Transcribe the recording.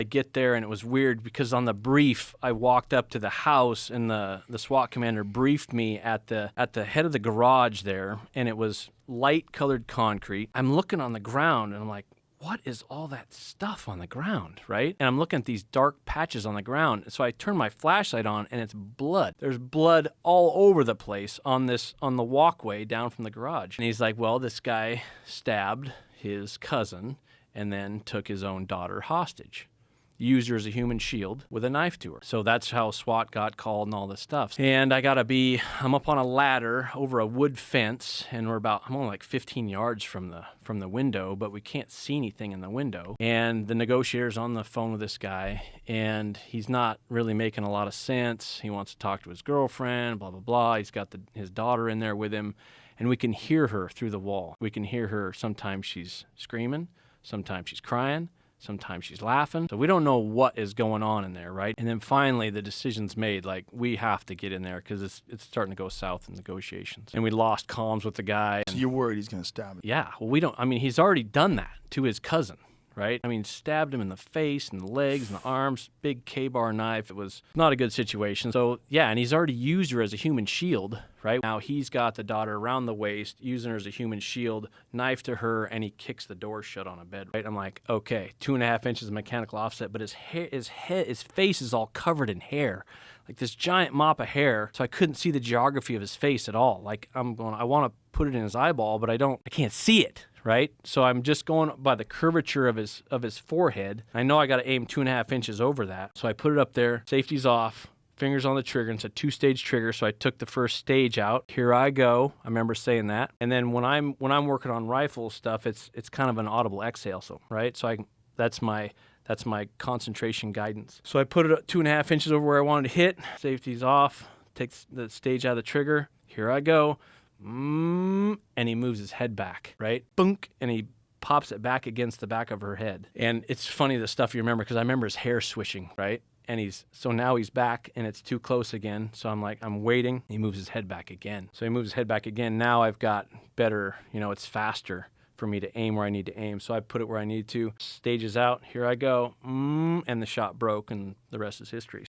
get there, and it was weird because on the brief, I walked up to the house, and the SWAT commander briefed me at the head of the garage there, and it was light-colored concrete. I'm looking on the ground, and I'm like, what is all that stuff on the ground, right? And I'm looking at these dark patches on the ground. So I turn my flashlight on, and it's blood. There's blood all over the place on the walkway down from the garage. And he's like, well, this guy stabbed his cousin and then took his own daughter hostage. Used her as a human shield with a knife to her. So that's how SWAT got called and all this stuff. And I'm up on a ladder over a wood fence, and I'm only like 15 yards from the window, but we can't see anything in the window. And the negotiator's on the phone with this guy, and he's not really making a lot of sense. He wants to talk to his girlfriend, blah, blah, blah. He's got his daughter in there with him, and we can hear her through the wall. We can hear her. Sometimes she's screaming, sometimes she's crying, sometimes she's laughing. So we don't know what is going on in there, right? And then finally the decision's made, like, we have to get in there because it's starting to go south in negotiations. And we lost comms with the guy. So you're worried he's going to stab him? Yeah. Well, he's already done that to his cousin, right? Stabbed him in the face and the legs and the arms, big K-bar knife. It was not a good situation. So, yeah, and he's already used her as a human shield, right? Now he's got the daughter around the waist, using her as a human shield, knife to her, and he kicks the door shut on a bed, right? I'm like, okay, 2.5 inches of mechanical offset, but his face is all covered in hair, like this giant mop of hair, so I couldn't see the geography of his face at all. Like, I want to put it in his eyeball, but I can't see it. Right? So I'm just going by the curvature of his forehead. I know I got to aim 2.5 inches over that. So I put it up there, safety's off, fingers on the trigger. It's a 2-stage trigger. So I took the first stage out. Here I go. I remember saying that. And then when I'm working on rifle stuff, it's kind of an audible exhale. So, right? So that's my concentration guidance. So I put it 2.5 inches over where I wanted to hit. Safety's off. Takes the stage out of the trigger. Here I go. And he moves his head back, right? Bunk, and he pops it back against the back of her head. And it's funny the stuff you remember, because I remember his hair swishing, right? And now he's back, and it's too close again. So I'm waiting. He moves his head back again. So he moves his head back again. Now I've got better, it's faster for me to aim where I need to aim. So I put it where I need to. Stage is out. Here I go. And the shot broke, and the rest is history.